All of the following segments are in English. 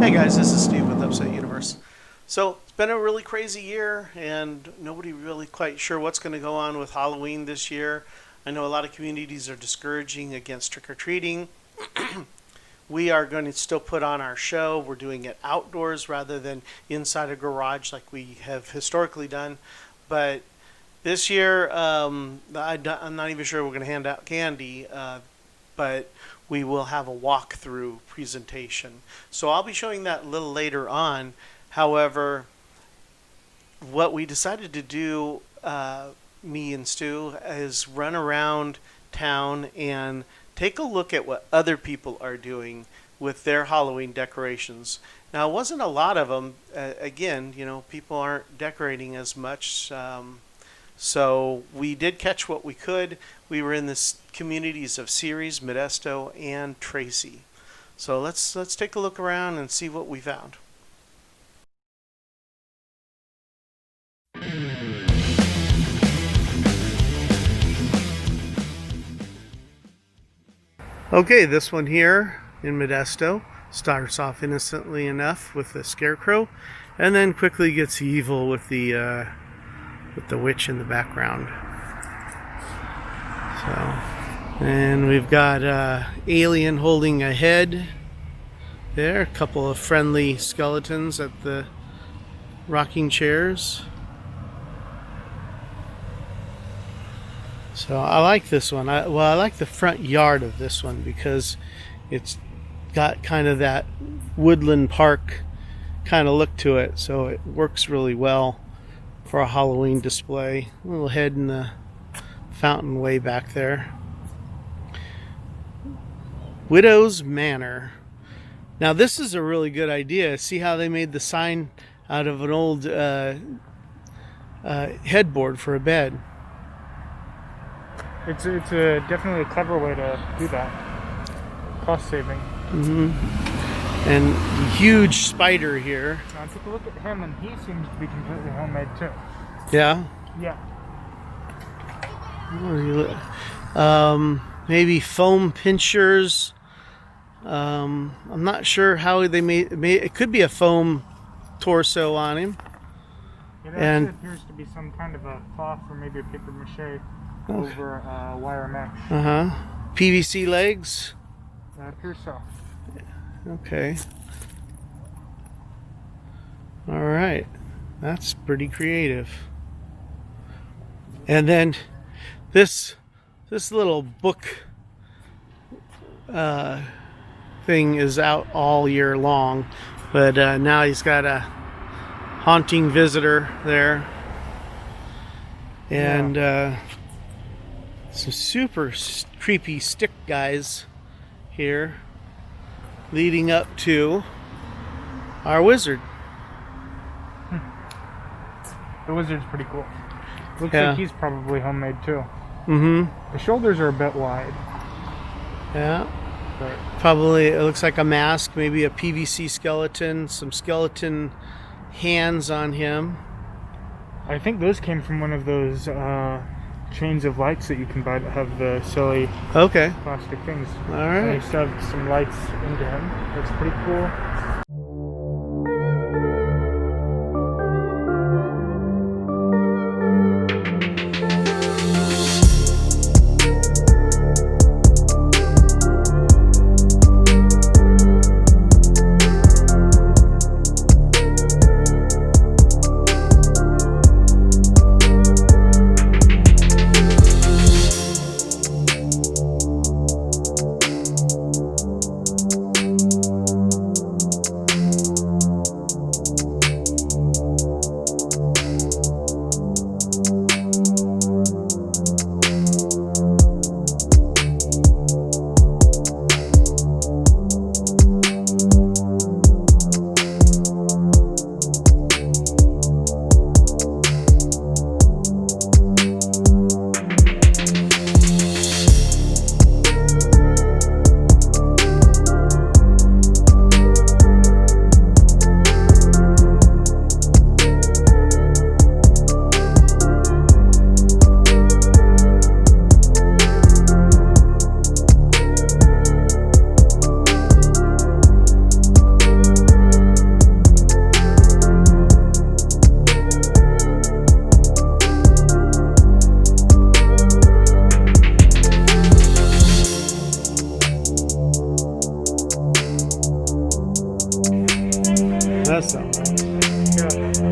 Hey guys, this is Steve with Upset Universe. So it's been a really crazy year, and nobody really quite sure what's going to go on with Halloween this year. I know a lot of communities are discouraging against trick or treating. We are going to still put on our show. We're doing it outdoors rather than inside a garage like we have historically done. But this year, I'm not even sure we're going to hand out candy, but we will have a walkthrough presentation. So I'll be showing that a little later on. However, what we decided to do, me and Stu, is run around town and take a look at what other people are doing with their Halloween decorations. Now, it wasn't a lot of them. Again, people aren't decorating as much. So we did catch what we could. We were in the communities of Ceres, Modesto, and Tracy. So let's take a look around and see what we found. Okay, this one here in Modesto starts off innocently enough with the scarecrow, and then quickly gets evil with the witch in the background. So, and we've got alien holding a head there, a couple of friendly skeletons at the rocking chairs. So I like this one. I like the front yard of this one because it's got kind of that woodland park kind of look to it, so it works really well for a Halloween display. A little head in the fountain way back there. Widow's Manor. Now this is a really good idea. See how they made the sign out of an old headboard for a bed. It's definitely a clever way to do that. Cost saving. And huge spider here. Now take a look at him, and he seems to be completely homemade too. Yeah. Yeah. Maybe foam pinchers. I'm not sure how they made it. Could be a foam torso on him. It actually appears to be some kind of a cloth or maybe a paper mache over wire mesh. PVC legs. It appears so. Okay. All right. That's pretty creative. And then this little book thing is out all year long, but now he's got a haunting visitor there, and some super creepy stick guys here leading up to our wizard. The wizard's pretty cool. Looks like he's probably homemade too. The shoulders are a bit wide. Yeah. But probably it looks like a mask, maybe a PVC skeleton, some skeleton hands on him. I think those came from one of those chains of lights that you can buy that have the silly plastic things. All right. And they shoved some lights into him. That's pretty cool. does sound like.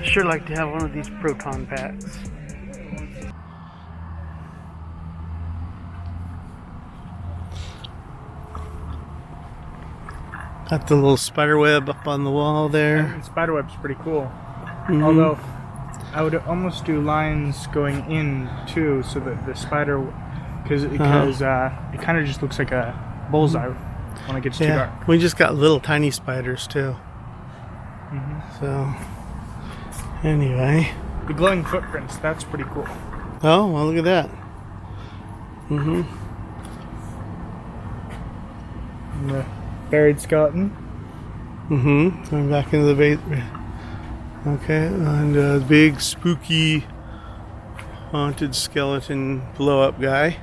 Sure like to have one of these proton packs. Got the little spider web up on the wall there. Spiderweb's pretty cool. Mm-hmm. Although I would almost do lines going in too, so that the spider, because it kind of just looks like a bullseye when it gets too dark. We just got little tiny spiders too. So anyway, The glowing footprints, that's pretty cool. oh well, look at that. And the buried skeleton. Going back into the bait. Okay, and a big spooky haunted skeleton blow up guy.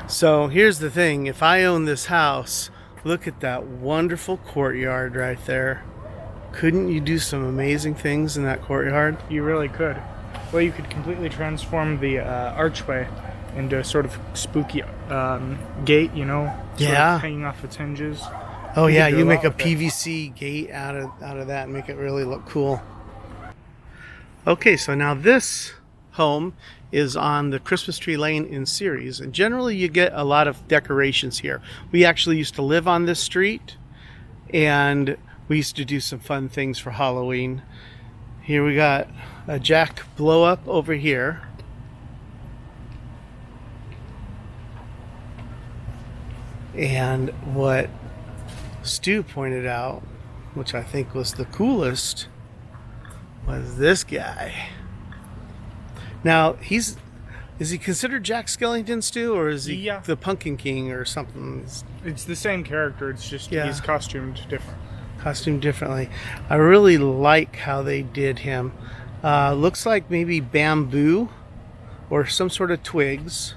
So here's the thing, if I own this house, look at that wonderful courtyard right there. Couldn't you do some amazing things in that courtyard? You really could. Well, you could completely transform the archway into a sort of spooky gate, you know? Sort Yeah. of hanging off its hinges. Oh You yeah, could do you a make lot a with it. PVC gate out of that and make it really look cool. Okay, so now this home is on the Christmas Tree Lane in Ceres, and generally you get a lot of decorations here. We actually used to live on this street, and we used to do some fun things for Halloween. Here we got a Jack blow up over here. And what Stu pointed out, which I think was the coolest, was this guy. Now, is he considered Jack Skellington, Stu, or is he Yeah. the Pumpkin King or something? It's the same character, it's just Yeah. he's costumed different. Costumed differently. I really like how they did him. Looks like maybe bamboo or some sort of twigs.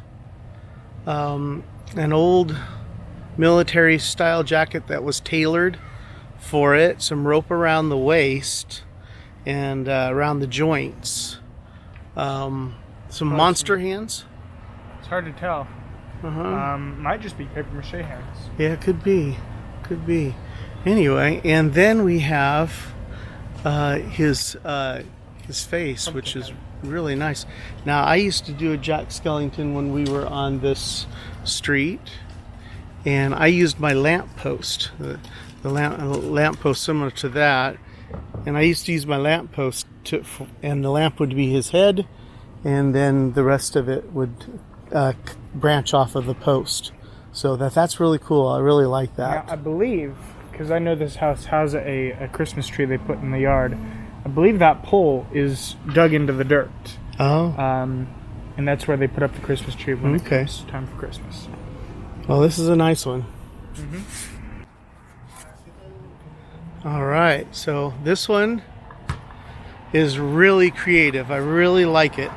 An old military style jacket that was tailored for it. Some rope around the waist and around the joints. Some monster hands. It's hard to tell. Uh-huh. Might just be paper mache hands. Yeah, it could be. Could be. Anyway, and then we have his face, which is really nice. Now, I used to do a Jack Skellington when we were on this street, and I used my lamp post, the lamp post similar to that, and I used to use my lamp post and the lamp would be his head, and then the rest of it would branch off of the post. So that's really cool. I really like that. Now, I believe, because I know this house has a Christmas tree they put in the yard, I believe that pole is dug into the dirt. Oh, And that's where they put up the Christmas tree when Okay. it comes time for Christmas. well, this is a nice one. All right, so this one is really creative. I really like it.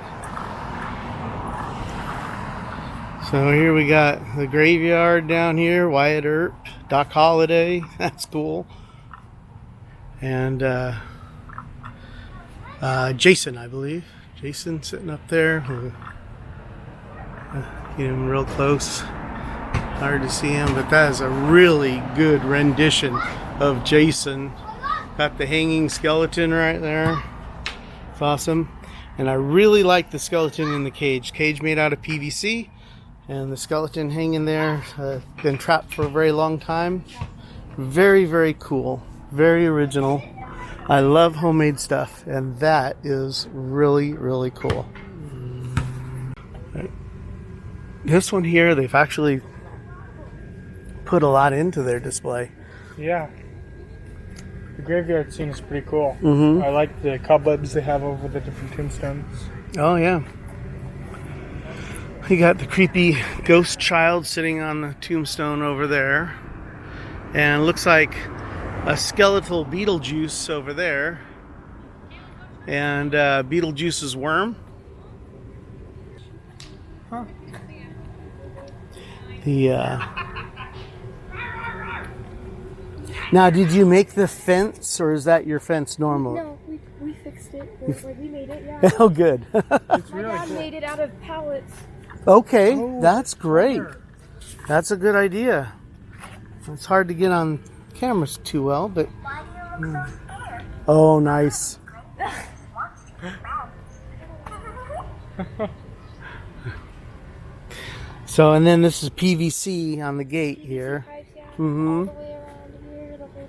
So here we got the graveyard down here, Wyatt Earp, Doc Holliday, that's cool. And Jason, I believe. Jason sitting up there. Get him real close. Hard to see him, but that is a really good rendition of Jason. Got the hanging skeleton right there. It's awesome. And I really like the skeleton in the cage. Cage made out of PVC. And the skeleton hanging there, been trapped for a very long time. Very, very cool. Very original. I love homemade stuff, and that is really, really cool. This one here, they've actually put a lot into their display. Yeah. The graveyard scene is pretty cool. Mm-hmm. I like the cobwebs they have over the different tombstones. Oh, yeah. You got the creepy ghost child sitting on the tombstone over there. And it looks like a skeletal Beetlejuice over there. And Beetlejuice's worm. Huh. Now, did you make the fence, or is that your fence normal? No, we fixed it. We made it, yeah. Oh, good. It's My dad made it out of pallets. Okay, Oh, that's great. clever. That's a good idea. It's hard to get on cameras too well, but... Oh, nice. So, and then this is PVC on the gate here. Pipes, yeah. Mhm. All the way around here, the whole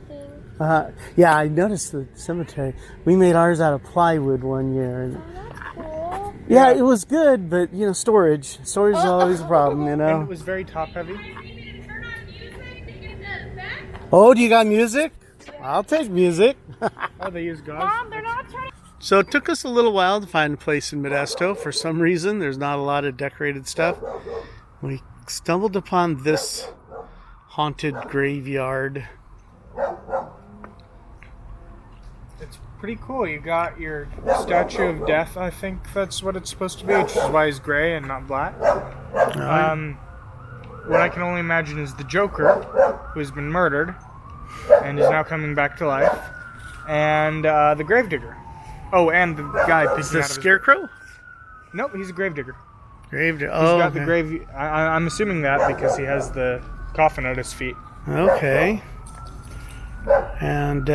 thing. Yeah, I noticed the cemetery. We made ours out of plywood one year. And Oh, that's cool. yeah, it was good, but you know, storage. Storage is always a problem, you And know. it was very top heavy. Oh, do you got music? I'll take music. Oh, they use gauze. Mom, they're not turning. So it took us a little while to find a place in Modesto. For some reason, there's not a lot of decorated stuff. We stumbled upon this haunted graveyard. It's pretty cool. You got your statue of death. I think that's what it's supposed to be, which is why he's gray and not black. What I can only imagine is the Joker, who's been murdered and is now coming back to life, and the gravedigger. Oh, and the guy picking Is the out of his... scarecrow? Nope, he's a gravedigger. Gravedigger. He's got the grave. I'm assuming that because he has the coffin at his feet. Okay. And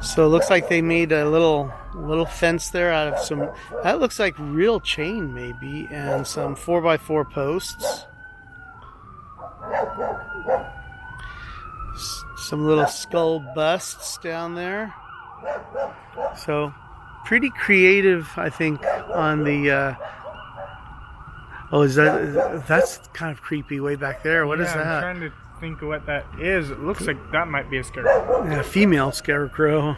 so it looks like they made a little fence there out of some. That looks like real chain maybe, and some 4x4 posts. Some little skull busts down there. So pretty creative, I think, on the. Oh, that's kind of creepy way back there. What is I'm that? trying to think of what that is. It looks like that might be a scarecrow. Yeah, female scarecrow.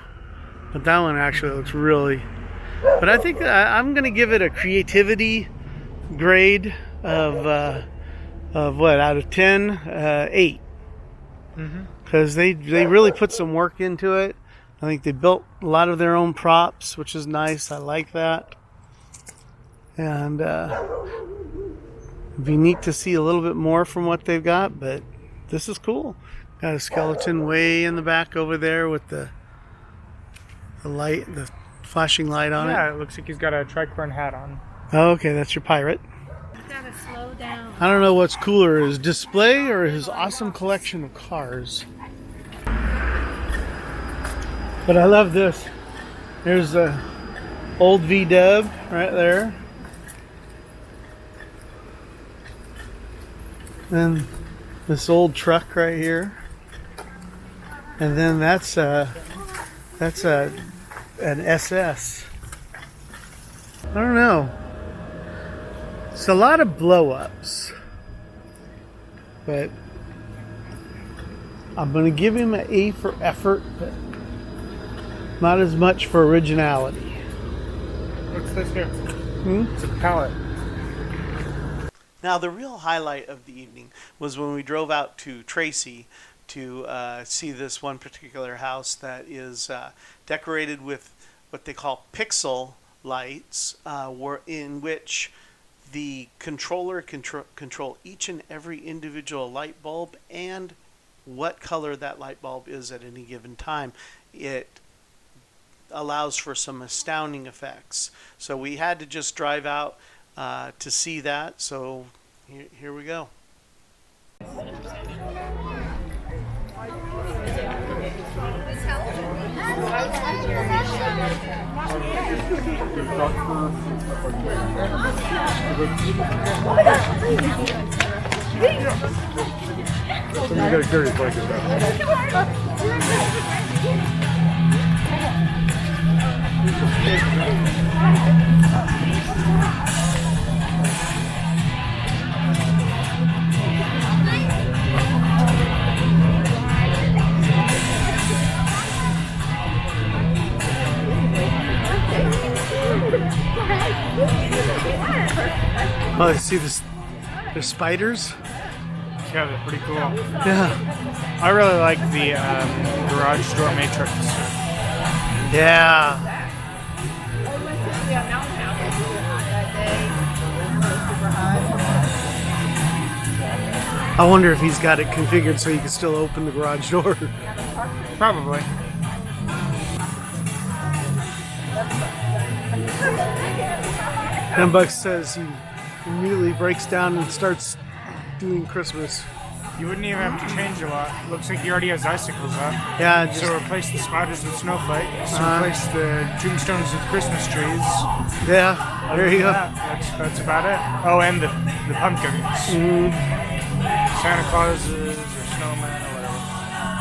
But that one actually looks really... But I think I'm going to give it a creativity grade of what, out of 10? 8. Because they really put some work into it. I think they built a lot of their own props, which is nice. I like that. And it'd be neat to see a little bit more from what they've got, but this is cool. Got a skeleton way in the back over there with the light, the flashing light on Yeah, it looks like he's got a tricorn hat on. it. Oh, okay, that's your pirate. You gotta slow down. I don't know what's cooler, his display or his awesome collection of cars. But I love this. There's a old V-dub right there. Then this old truck right here. And then that's an SS. I don't know. It's a lot of blow-ups, but I'm going to give him an A for effort, but not as much for originality. What's this here? It's a pallet. Now, the real highlight of the evening was when we drove out to Tracy to see this one particular house that is decorated with what they call pixel lights, in which the controller can control each and every individual light bulb and what color that light bulb is at any given time. It allows for some astounding effects. So we had to just drive out to see that. So here we go. Oh, I see this. There's spiders. Yeah, they're pretty cool. Yeah. I really like the garage door matrix. Yeah. I wonder if he's got it configured so he can still open the garage door. Probably. $10 says he immediately breaks down and starts doing Christmas. You wouldn't even have to change a lot. Looks like he already has icicles up. Yeah, just So replace the spiders with snowflakes. Uh-huh. Replace the tombstones with Christmas trees. yeah. There you go. That's about it. Oh, and the pumpkins. Santa Claus